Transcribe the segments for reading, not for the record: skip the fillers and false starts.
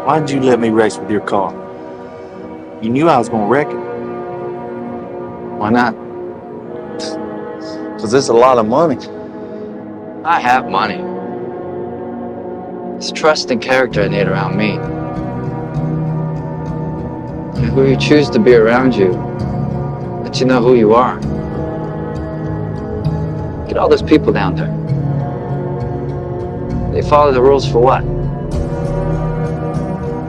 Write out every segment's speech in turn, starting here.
Why didn't you let me race with your car? You knew I was gonna wreck it. Why not? Because there's a lot of money. I have money. It's trust and character I need around me. And who you choose to be around you, let you know who you are. Look at all those people down there. They follow the rules for what?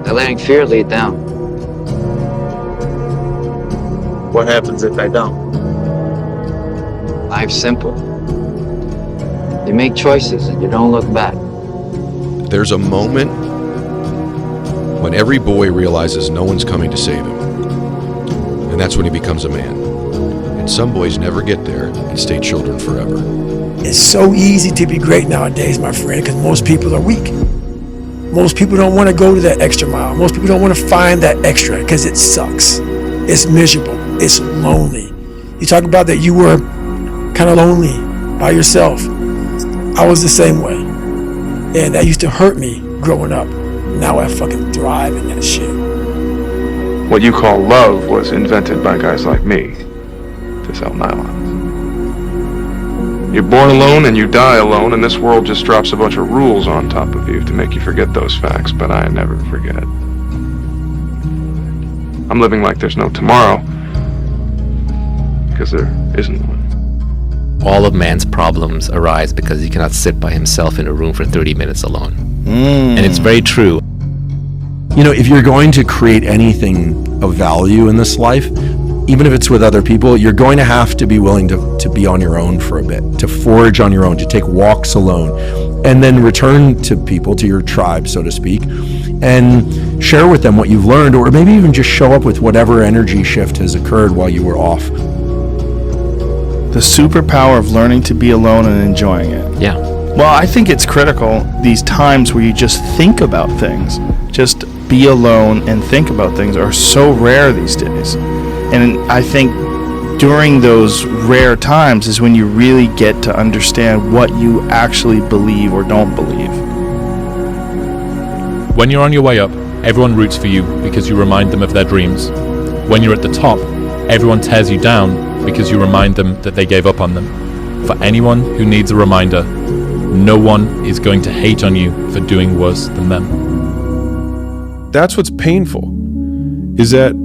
They're letting fear lead them. What happens if they don't? Life's simple. You make choices and you don't look back. There's a moment when every boy realizes no one's coming to save him. And that's when he becomes a man. And some boys never get there and stay children forever. It's so easy to be great nowadays, my friend, because most people are weak. Most people don't want to go to that extra mile. Most people don't want to find that extra because it sucks. It's miserable. It's lonely. You talk about that you were kind of lonely by yourself. I was the same way. And that used to hurt me growing up. Now I fucking thrive in that shit. What you call love was invented by guys like me to sell nylons. You're born alone and you die alone, and this world just drops a bunch of rules on top of you to make you forget those facts, but I never forget. I'm living like there's no tomorrow, because there isn't one. All of man's problems arise because he cannot sit by himself in a room for 30 minutes alone. And it's very true. You know, if you're going to create anything of value in this life, even if it's with other people, you're going to have to be willing to be on your own for a bit, to forage on your own, to take walks alone, and then return to people, to your tribe, so to speak, and share with them what you've learned, or maybe even just show up with whatever energy shift has occurred while you were off. The superpower of learning to be alone and enjoying it. Yeah. Well, I think it's critical, these times where you just think about things, just be alone and think about things are so rare these days. And I think during those rare times is when you really get to understand what you actually believe or don't believe. When you're on your way up, everyone roots for you because you remind them of their dreams. When you're at the top, everyone tears you down because you remind them that they gave up on them. For anyone who needs a reminder, no one is going to hate on you for doing worse than them. That's what's painful, is that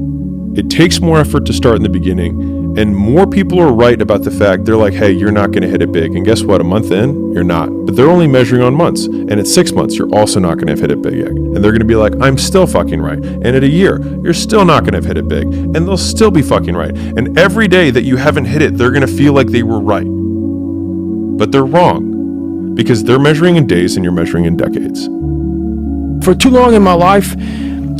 it takes more effort to start in the beginning, and more people are right about the fact they're like, hey, you're not going to hit it big. And guess what? A month in, you're not. But they're only measuring on months. And at 6 months, you're also not going to have hit it big yet. And they're going to be like, I'm still fucking right. And at a year, you're still not going to have hit it big. And they'll still be fucking right. And every day that you haven't hit it, they're going to feel like they were right. But they're wrong. Because they're measuring in days and you're measuring in decades. For too long in my life,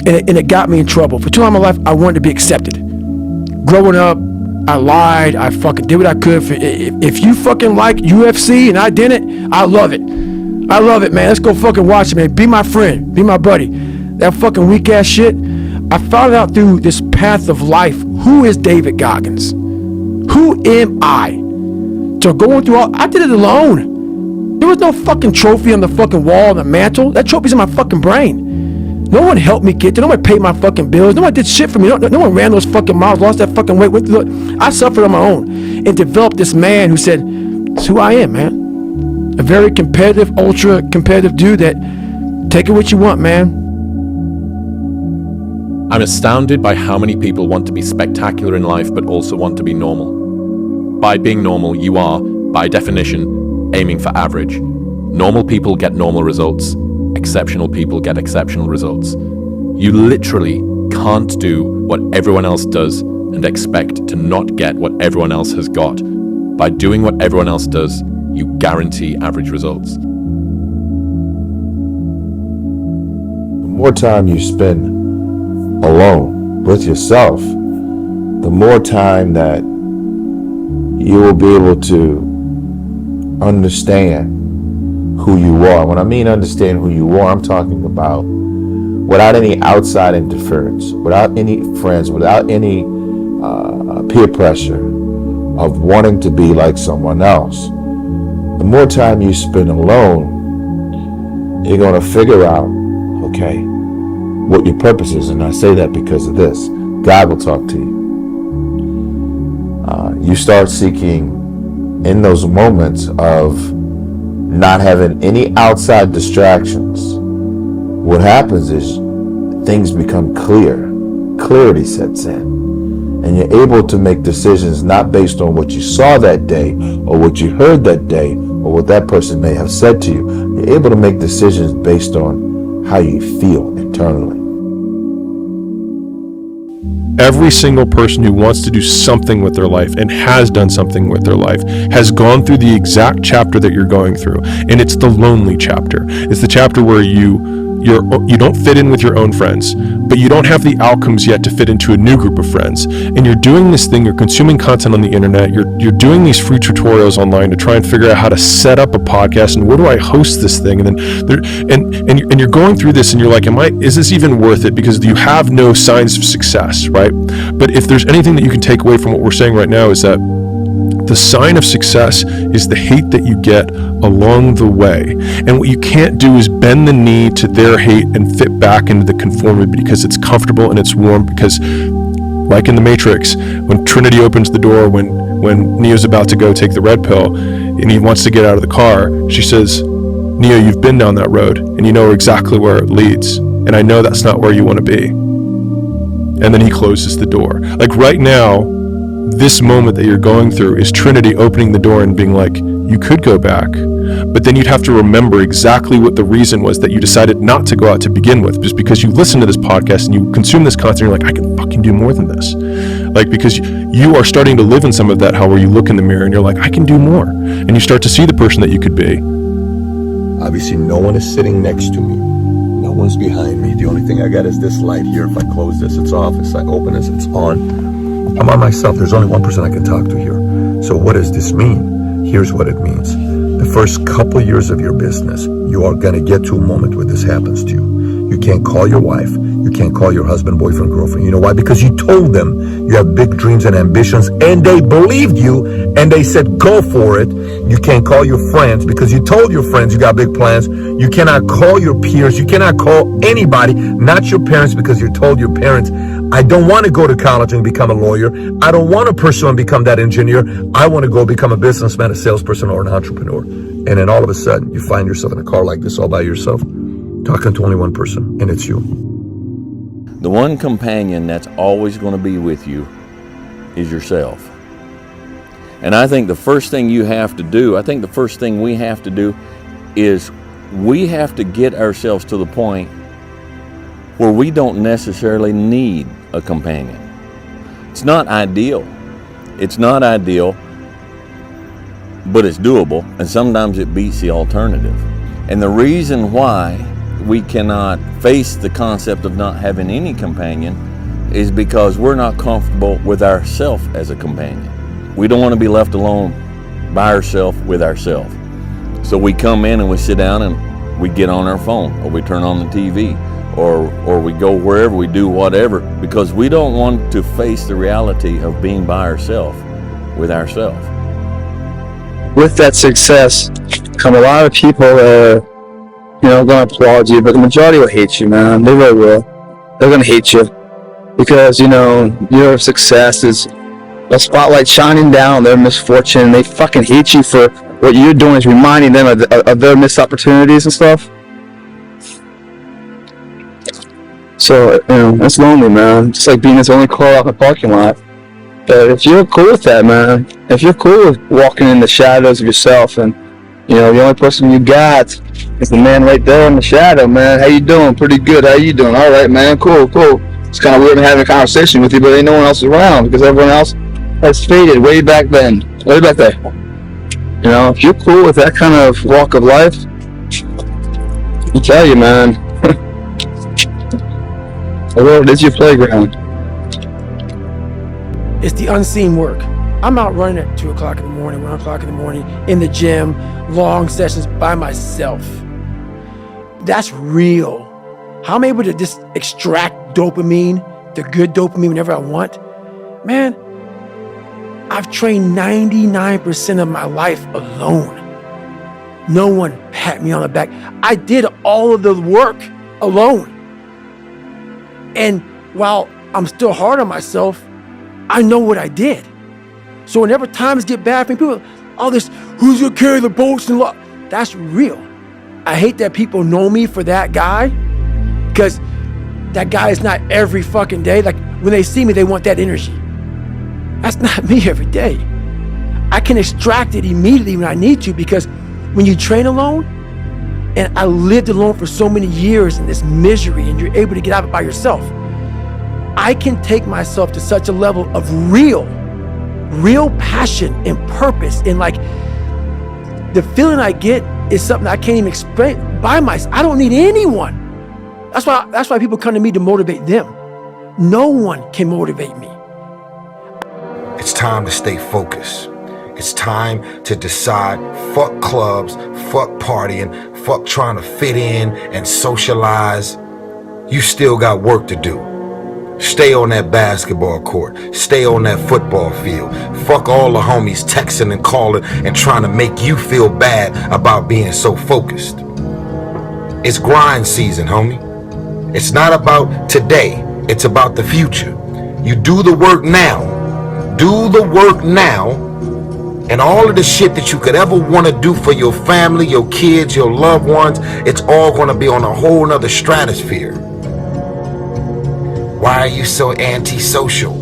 and it got me in trouble. For too long in my life, I wanted to be accepted. Growing up, I lied. I fucking did what I could. If you fucking like UFC and I didn't, I love it. I love it, man. Let's go fucking watch it, man. Be my friend. Be my buddy. That fucking weak ass shit. I found out through this path of life, who is David Goggins? Who am I? So going through all, I did it alone. There was no fucking trophy on the fucking wall on the mantle. That trophy's in my fucking brain. No one helped me get there. No one paid my fucking bills. No one did shit for me. No one ran those fucking miles, lost that fucking weight. Look, I suffered on my own and developed this man who said, it's who I am, man. A very competitive, ultra competitive dude that take it what you want, man. I'm astounded by how many people want to be spectacular in life but also want to be normal. By being normal, you are, by definition, aiming for average. Normal people get normal results. Exceptional people get exceptional results. You literally can't do what everyone else does and expect to not get what everyone else has got. By doing what everyone else does, you guarantee average results. The more time you spend alone with yourself, the more time that you will be able to understand who you are. When I mean understand who you are, I'm talking about without any outside interference, without any friends, without any peer pressure of wanting to be like someone else. The more time you spend alone, you're going to figure out, okay, what your purpose is. And I say that because of this. God will talk to you. You start seeking in those moments of not having any outside distractions. What happens is things become clear. Clarity sets in. And you're able to make decisions not based on what you saw that day or what you heard that day or what that person may have said to you. You're able to make decisions based on how you feel internally. Every single person who wants to do something with their life and has done something with their life has gone through the exact chapter that you're going through. And it's the lonely chapter. It's the chapter where you don't fit in with your own friends, but you don't have the outcomes yet to fit into a new group of friends. And you're doing this thing, you're consuming content on the internet, you're doing these free tutorials online to try and figure out how to set up a podcast and where do I host this thing? And then you're going through this and you're like, is this even worth it? Because you have no signs of success, right? But if there's anything that you can take away from what we're saying right now, is that the sign of success is the hate that you get along the way. And what you can't do is bend the knee to their hate and fit back into the conformity because it's comfortable and it's warm. Because like in the Matrix, when Trinity opens the door, when Neo's about to go take the red pill and he wants to get out of the car, she says, Neo, you've been down that road and you know exactly where it leads. And I know that's not where you want to be. And then he closes the door. Like right now, this moment that you're going through is Trinity opening the door and being like, you could go back, but then you'd have to remember exactly what the reason was that you decided not to go out to begin with, just because you listen to this podcast and you consume this content, you're like, I can fucking do more than this. Like, because you are starting to live in some of that, how where you look in the mirror and you're like, I can do more. And you start to see the person that you could be. Obviously, no one is sitting next to me. No one's behind me. The only thing I got is this light here. If I close this, it's off. If I open this, it's on. I'm on myself. There's only one person I can talk to here. So what does this mean? Here's what it means. The first couple years of your business, you are going to get to a moment where this happens to you. You can't call your wife. You can't call your husband, boyfriend, girlfriend. You know why? Because you told them you have big dreams and ambitions, and they believed you, and they said, go for it. You can't call your friends because you told your friends you got big plans. You cannot call your peers. You cannot call anybody, not your parents, because you told your parents, I don't want to go to college and become a lawyer. I don't want to pursue and become that engineer. I want to go become a businessman, a salesperson, or an entrepreneur. And then all of a sudden, you find yourself in a car like this all by yourself, talking to only one person, and it's you. The one companion that's always going to be with you is yourself. And I think the first thing you have to do, I think the first thing we have to do is we have to get ourselves to the point where we don't necessarily need a companion. It's not ideal. It's not ideal, but it's doable, and sometimes it beats the alternative. And the reason why we cannot face the concept of not having any companion is because we're not comfortable with ourselves as a companion. We don't want to be left alone by ourselves with ourselves. So we come in and we sit down and we get on our phone, or we turn on the TV, or we go wherever, we do whatever, because we don't want to face the reality of being by ourselves with ourselves. With that success come a lot of people going to applaud you, but the majority will hate you, man. They really will. They're going to hate you because, your success is a spotlight shining down on their misfortune. They fucking hate you for what you're doing is reminding them of their missed opportunities and stuff. So, that's lonely, man. Just like being this only car out in the parking lot. But if you're cool with that, man, if you're cool with walking in the shadows of yourself, and, the only person you got is the man right there in the shadow, man. How you doing? Pretty good. How you doing? All right, man. Cool. It's kind of weird having a conversation with you, but ain't no one else around because everyone else has faded way back then. Way back there. If you're cool with that kind of walk of life, I tell you, man, the world is your playground. It's the unseen work. I'm out running at 2 o'clock in the morning, 1 o'clock in the morning, in the gym, long sessions by myself. That's real. How I'm able to just extract dopamine, the good dopamine whenever I want. Man, I've trained 99% of my life alone. No one pat me on the back. I did all of the work alone. And while I'm still hard on myself, I know what I did. So whenever times get bad for me, people, all this, who's gonna carry the boats and love? That's real. I hate that people know me for that guy, because that guy is not every fucking day. Like when they see me, they want that energy. That's not me every day. I can extract it immediately when I need to, because when you train alone, and I lived alone for so many years in this misery, and you're able to get out of it by yourself, I can take myself to such a level of real passion and purpose. And like, the feeling I get is something I can't even explain by myself. I don't need anyone. That's why people come to me to motivate them. No one can motivate me. It's time to stay focused. It's time to decide, fuck clubs, fuck partying, fuck trying to fit in and socialize. You still got work to do. Stay on that basketball court. Stay on that football field. Fuck all the homies texting and calling and trying to make you feel bad about being so focused. It's grind season, homie. It's not about today. It's about the future. You do the work now. Do the work now, and all of the shit that you could ever want to do for your family, your kids, your loved ones, it's all going to be on a whole nother stratosphere. Why are you so antisocial?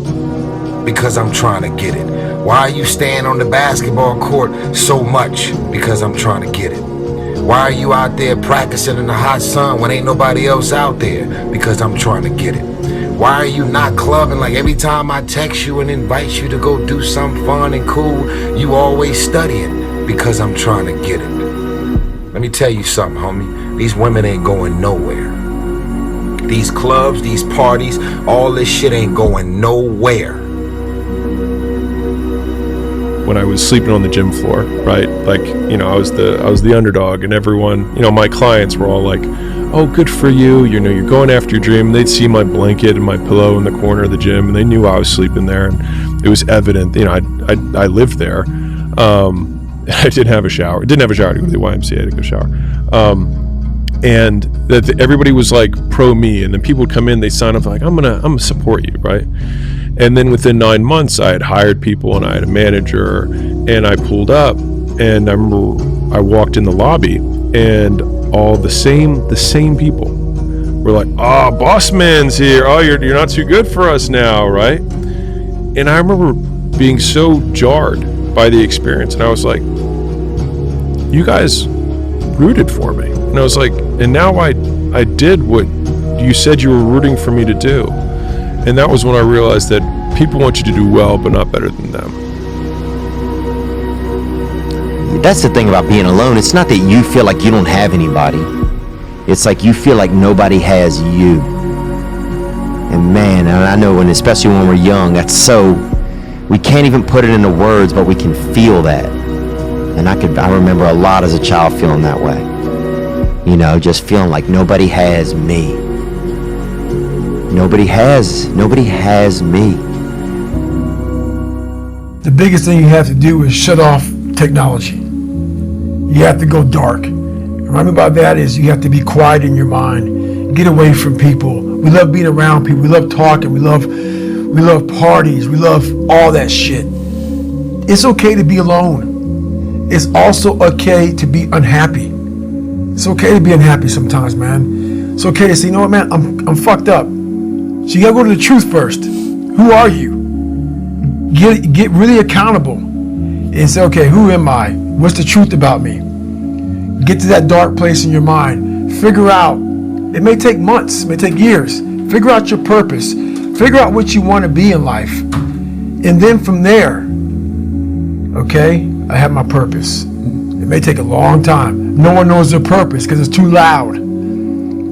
Because I'm trying to get it. Why are you staying on the basketball court so much? Because I'm trying to get it. Why are you out there practicing in the hot sun when ain't nobody else out there? Because I'm trying to get it. Why are you not clubbing? Like every time I text you and invite you to go do something fun and cool, you always studying? Because I'm trying to get it. Let me tell you something, homie. These women ain't going nowhere. These clubs, these parties, all this shit ain't going nowhere. When I was sleeping on the gym floor, right? Like, you know, I was the underdog, and everyone, you know, my clients were all like, "Oh, good for you. You know, you're going after your dream." They'd see my blanket and my pillow in the corner of the gym, and they knew I was sleeping there, and it was evident. You know, I lived there. I didn't have a shower. I didn't have a shower to go to the YMCA. I had to go shower. And that everybody was like pro me, and then people would come in, they sign up like, I'm gonna support you, right? And then within 9 months, I had hired people and I had a manager, and I pulled up, and I remember I walked in the lobby, and all the same people were like, "Oh, boss man's here. Oh, you're not too good for us now, right?" And I remember being so jarred by the experience, and I was like, "You guys rooted for me," and I was like, "And now I did what you said you were rooting for me to do." And that was when I realized that people want you to do well, but not better than them. That's the thing about being alone. It's not that you feel like you don't have anybody. It's like you feel like nobody has you. And man, and I know, when especially when we're young, that's so, we can't even put it into words, but we can feel that. And I remember a lot as a child feeling that way. You know, just feeling like nobody has me. Nobody has me. The biggest thing you have to do is shut off technology. You have to go dark. And what I mean by that is you have to be quiet in your mind. Get away from people. We love being around people. We love talking. We love parties. We love all that shit. It's okay to be alone. It's also okay to be unhappy. It's okay to be unhappy sometimes, man. It's okay to say, you know what, man, I'm fucked up. So you gotta go to the truth first. Who are you? Get really accountable and say, okay, who am I? What's the truth about me? Get to that dark place in your mind. Figure out, it may take months, it may take years. Figure out your purpose. Figure out what you want to be in life. And then from there, okay, I have my purpose. It may take a long time. No one knows their purpose because it's too loud.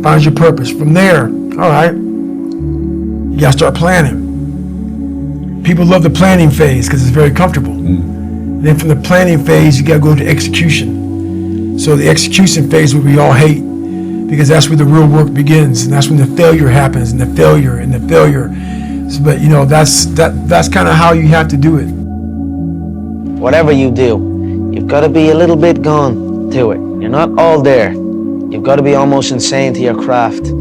Find your purpose. From there, all right, you gotta start planning. People love the planning phase because it's very comfortable. Then from the planning phase, you gotta go to execution. So the execution phase, what we all hate, because that's where the real work begins, and that's when the failure happens, and the failure. But you know, that's kind of how you have to do it. Whatever you do, you've got to be a little bit gone to it. You're not all there. You've got to be almost insane to your craft.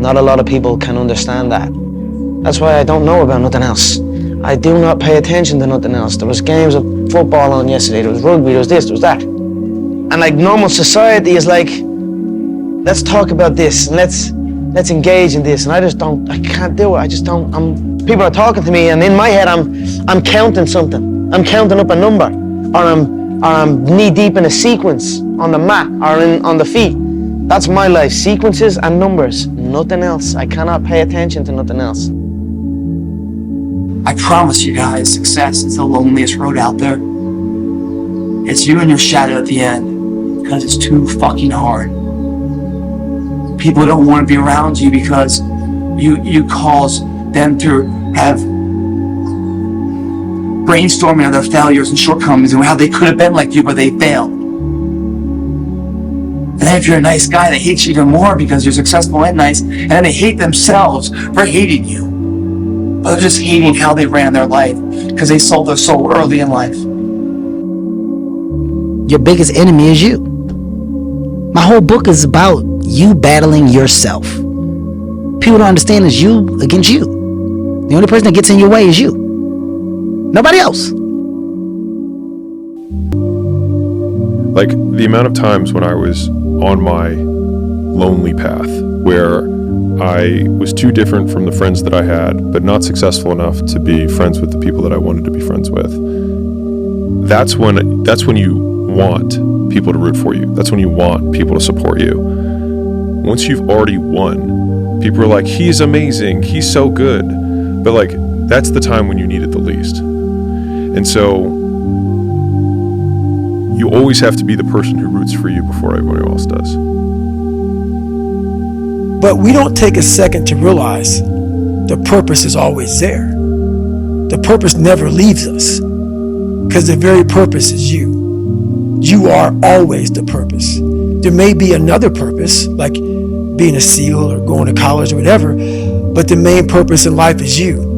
Not a lot of people can understand that. That's why I don't know about nothing else. I do not pay attention to nothing else. There was games of football on yesterday, there was rugby, there was this, there was that. And like normal society is like, let's talk about this and let's engage in this. And I can't do it. People are talking to me and in my head I'm counting something. I'm counting up a number, or I'm knee deep in a sequence on the mat or on the feet. That's my life, sequences and numbers, nothing else. I cannot pay attention to nothing else. I promise you guys, success is the loneliest road out there. It's you and your shadow at the end, because it's too fucking hard. People don't want to be around you because you cause them to have brainstorming on their failures and shortcomings and how they could have been like you, but they failed. And then if you're a nice guy, they hate you even more because you're successful and nice, and then they hate themselves for hating you. But they're just hating how they ran their life because they sold their soul early in life. Your biggest enemy is you. My whole book is about you battling yourself. People don't understand it's you against you. The only person that gets in your way is you. Nobody else. Like the amount of times when I was on my lonely path where I was too different from the friends that I had, but not successful enough to be friends with the people that I wanted to be friends with. That's when you want people to root for you. That's when you want people to support you. Once you've already won, people are like, he's amazing, he's so good. But like, that's the time when you need it the least. And so you always have to be the person who roots for you before everybody else does. But we don't take a second to realize the purpose is always there. The purpose never leaves us because the very purpose is you. You are always the purpose. There may be another purpose, like being a SEAL or going to college or whatever, but the main purpose in life is you.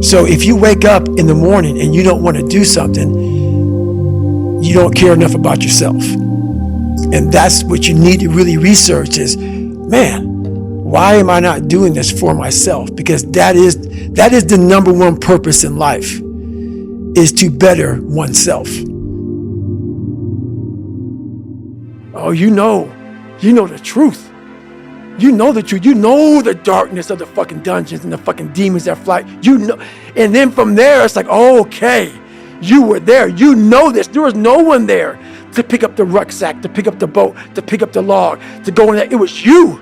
So if you wake up in the morning and you don't want to do something, you don't care enough about yourself. And that's what you need to really research is, man, why am I not doing this for myself? Because that is the number one purpose in life, is to better oneself. Oh, you know the truth. You know the truth. You know the darkness of the fucking dungeons and the fucking demons that fly. You know, and then from there, it's like, oh, okay, you were there. You know this. There was no one there to pick up the rucksack, to pick up the boat, to pick up the log, to go in there. It was you.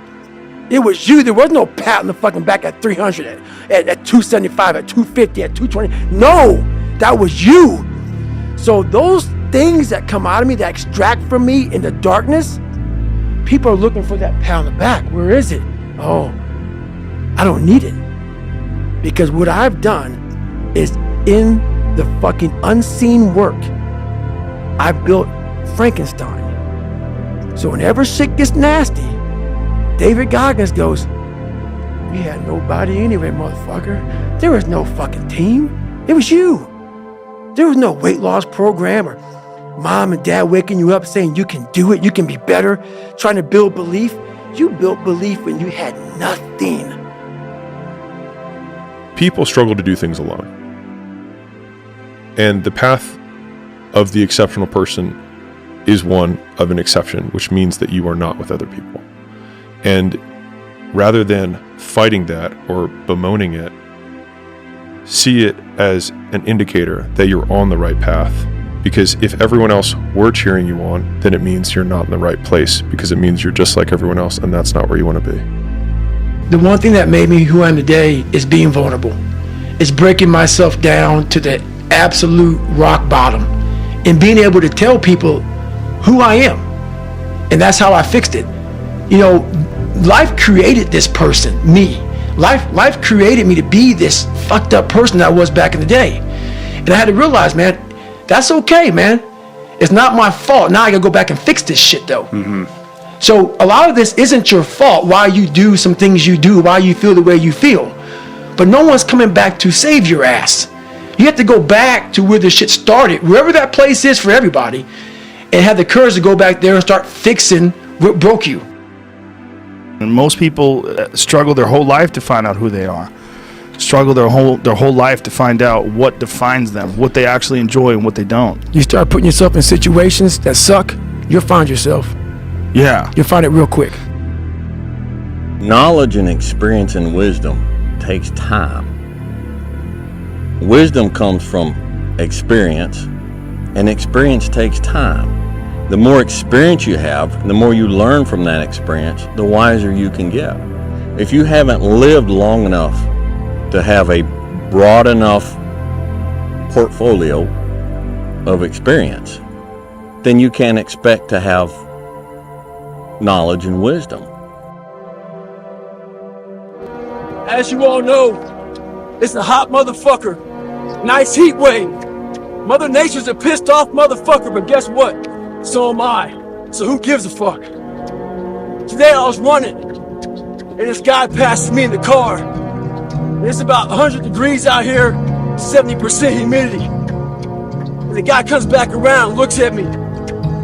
It was you. There was no pat on the fucking back at 300, at 275, at 250, at 220. No, that was you. So those things that come out of me, that extract from me in the darkness, people are looking for that pat on the back. Where is it? Oh, I don't need it. Because what I've done is in the fucking unseen work, I built Frankenstein. So whenever shit gets nasty, David Goggins goes, we had nobody anyway, motherfucker. There was no fucking team. It was you. There was no weight loss program or mom and dad waking you up saying you can do it, you can be better, trying to build belief. You built belief when you had nothing. People struggle to do things alone. And the path of the exceptional person is one of an exception, which means that you are not with other people. And rather than fighting that or bemoaning it, see it as an indicator that you're on the right path. Because if everyone else were cheering you on, then it means you're not in the right place, because it means you're just like everyone else, and that's not where you want to be. The one thing that made me who I am today is being vulnerable. It's breaking myself down to the absolute rock bottom and being able to tell people who I am. And that's how I fixed it. You know, life created this person, me. Life created me to be this fucked up person that I was back in the day. And I had to realize, man, that's okay, man. It's not my fault. Now I gotta go back and fix this shit though. Mm-hmm. So a lot of this isn't your fault, why you do some things you do, why you feel the way you feel. But no one's coming back to save your ass. You have to go back to where the shit started, wherever that place is for everybody, and have the courage to go back there and start fixing what broke you. And most people struggle their whole life to find out who they are. Struggle their whole life to find out what defines them, what they actually enjoy and what they don't. You start putting yourself in situations that suck, you'll find yourself. Yeah. You'll find it real quick. Knowledge and experience and wisdom takes time. Wisdom comes from experience, and experience takes time. The more experience you have, the more you learn from that experience, the wiser you can get. If you haven't lived long enough to have a broad enough portfolio of experience, then you can't expect to have knowledge and wisdom. As you all know, it's a hot motherfucker. Nice heat wave. Mother Nature's a pissed off motherfucker, but guess what? So am I. So who gives a fuck? Today I was running, and this guy passes me in the car. It's about 100 degrees out here, 70% humidity. And the guy comes back around, looks at me.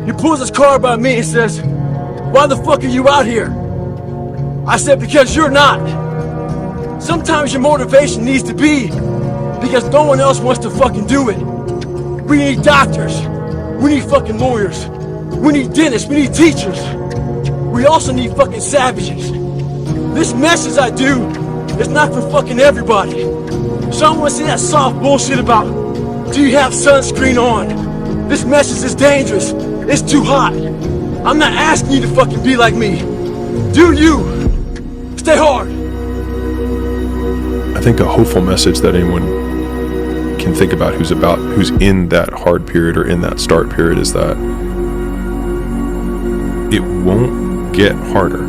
He pulls his car by me and says, "Why the fuck are you out here?" I said, "Because you're not." Sometimes your motivation needs to be because no one else wants to fucking do it. We need doctors. We need fucking lawyers. We need dentists. We need teachers. We also need fucking savages. This message I do is not for fucking everybody. So I don't want to say that soft bullshit about, do you have sunscreen on? This message is dangerous. It's too hot. I'm not asking you to fucking be like me. Do you. Stay hard. I think a hopeful message that anyone can think about who's in that hard period or in that start period is that it won't get harder.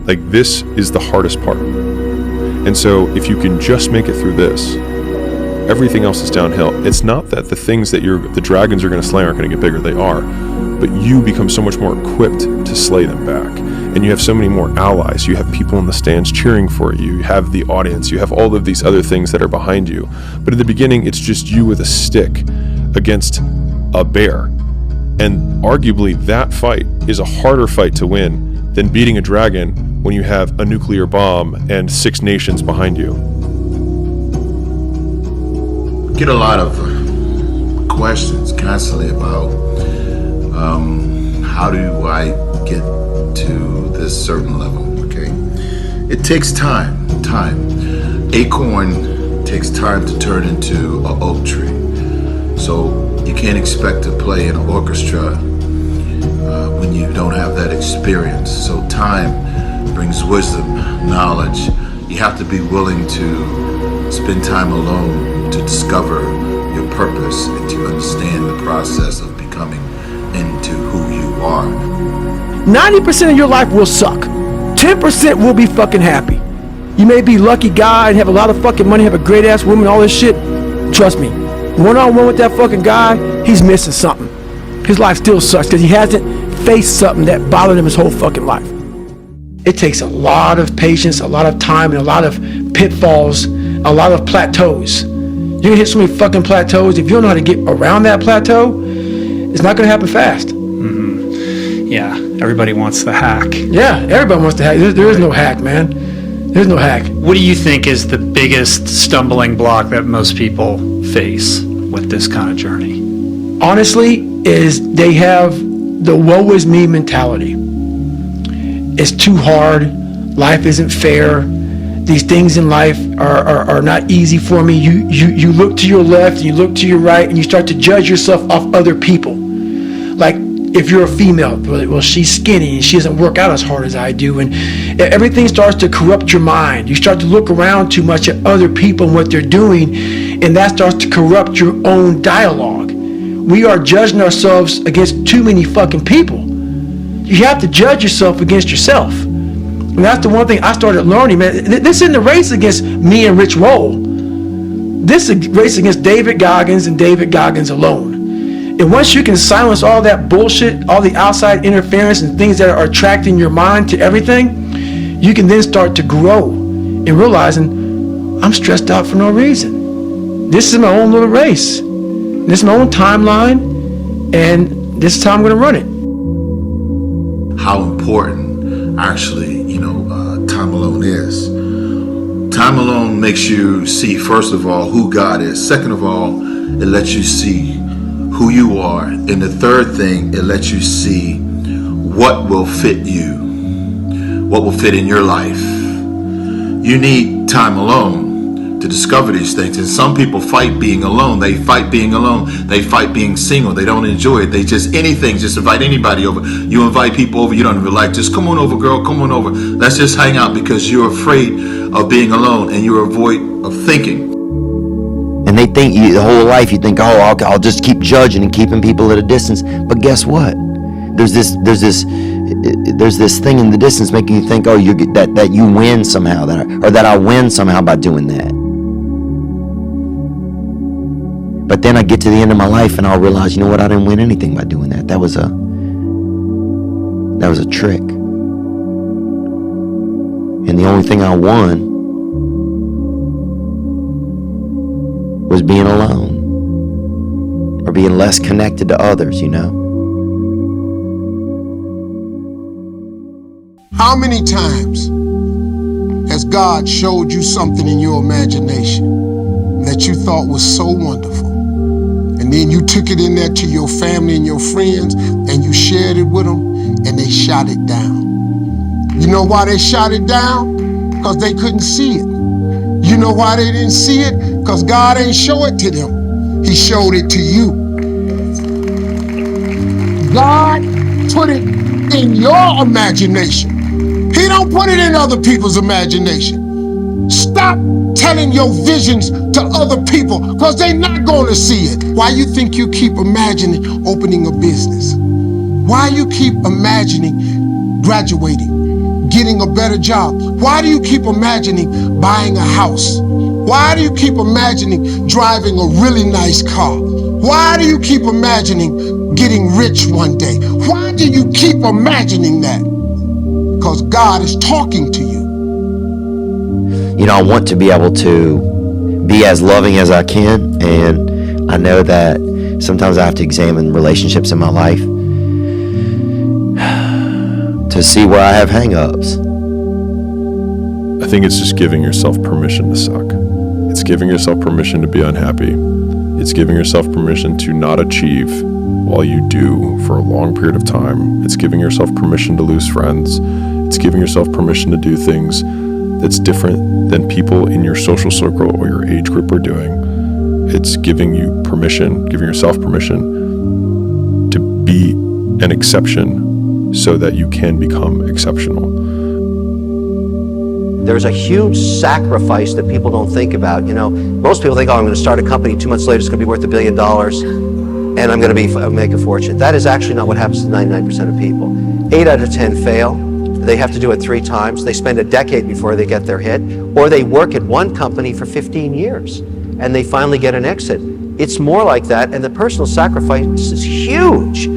Like, this is the hardest part. And so if you can just make it through this, everything else is downhill. It's not that the things that the dragons are going to slay aren't going to get bigger. They are. But you become so much more equipped to slay them back. And you have so many more allies. You have people in the stands cheering for you. You have the audience. You have all of these other things that are behind you. But in the beginning, it's just you with a stick against a bear. And arguably, that fight is a harder fight to win than beating a dragon when you have a nuclear bomb and 6 nations behind you. Get a lot of questions constantly about how do I get to this certain level, okay? It takes time. Acorn takes time to turn into an oak tree. So you can't expect to play in an orchestra when you don't have that experience. So time brings wisdom, knowledge. You have to be willing to spend time alone to discover your purpose and to understand the process of becoming into who you are. 90% of your life will suck. 10% will be fucking happy. You may be a lucky guy and have a lot of fucking money, have a great ass woman, all this shit. Trust me, one-on-one with that fucking guy, he's missing something. His life still sucks because he hasn't faced something that bothered him his whole fucking life. It takes a lot of patience, a lot of time, and a lot of pitfalls, a lot of plateaus. You're gonna hit so many fucking plateaus. If you don't know how to get around that plateau, it's not gonna happen fast. Yeah, everybody wants the hack. Yeah, everybody wants the hack. There is no hack, man. There's no hack. What do you think is the biggest stumbling block that most people face with this kind of journey? Honestly, is they have the woe is me mentality. It's too hard. Life isn't fair. These things in life are not easy for me. You look to your left and you look to your right and you start to judge yourself off other people. Like, if you're a female, well, she's skinny and she doesn't work out as hard as I do, and everything starts to corrupt your mind. You start to look around too much at other people and what they're doing, and that starts to corrupt your own dialogue. We are judging ourselves against too many fucking people. You have to judge yourself against yourself. And that's the one thing I started learning, man. This isn't a race against me and Rich Roll. This is a race against David Goggins and David Goggins alone. And once you can silence all that bullshit, all the outside interference and things that are attracting your mind to everything, you can then start to grow and realizing, I'm stressed out for no reason. This is my own little race. This is my own timeline, and this is how I'm going to run it. How important, actually, is. Time alone makes you see, first of all, who God is. Second of all, it lets you see who you are. And the third thing, it lets you see what will fit you, what will fit in your life. You need time alone to discover these things. And some people fight being alone. They fight being alone. They fight being single. They don't enjoy it. They just anything, just invite anybody over. You invite people over you don't even like. Just come on over, girl, come on over. Let's just hang out, because you're afraid of being alone and you're avoid of thinking. And they think the whole life you think, oh, I'll just keep judging and keeping people at a distance. But guess what? There's this thing in the distance making you think, oh, that you win somehow, that I win somehow by doing that. But then I get to the end of my life and I'll realize, you know what? I didn't win anything by doing that. That was a trick. And the only thing I won was being alone, or being less connected to others, you know? How many times has God showed you something in your imagination that you thought was so wonderful? And then you took it in there to your family and your friends and you shared it with them and they shot it down. You know why they shot it down? Because they couldn't see it. You know why they didn't see it? Because God ain't show it to them. He showed it to you. God put it in your imagination. He don't put it in other people's imagination. Stop telling your visions to other people, because they're not going to see it. Why you think you keep imagining opening a business? Why you keep imagining graduating, getting a better job? Why do you keep imagining buying a house? Why do you keep imagining driving a really nice car? Why do you keep imagining getting rich one day? Why do you keep imagining that? Because God is talking to you. You know, I want to be able to be as loving as I can, and I know that sometimes I have to examine relationships in my life to see where I have hang-ups. I think it's just giving yourself permission to suck. It's giving yourself permission to be unhappy. It's giving yourself permission to not achieve while you do for a long period of time. It's giving yourself permission to lose friends. It's giving yourself permission to do things that's different than people in your social circle or your age group are doing. It's giving you permission, giving yourself permission to be an exception so that you can become exceptional. There's a huge sacrifice that people don't think about. You know, most people think, oh, I'm going to start a company, 2 months later it's going to be worth $1 billion and I'm going to make a fortune. That is actually not what happens to 99% of people. 8 out of 10 fail. They have to do it 3 times. They spend a decade before they get their hit, or they work at one company for 15 years and they finally get an exit. It's more like that, and the personal sacrifice is huge.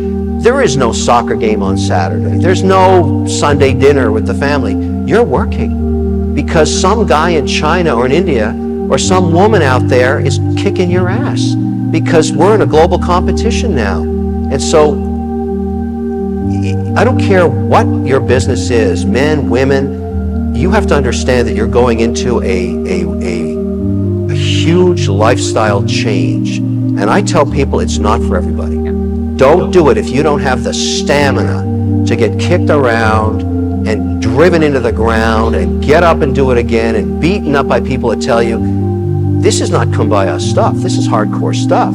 There is no soccer game on Saturday. There's no Sunday dinner with the family. You're working because some guy in China or in India or some woman out there is kicking your ass, because we're in a global competition now. And so I don't care what your business is, men, women, you have to understand that you're going into a huge lifestyle change. And I tell people it's not for everybody. Don't do it if you don't have the stamina to get kicked around and driven into the ground and get up and do it again and beaten up by people that tell you, this is not kumbaya stuff, this is hardcore stuff.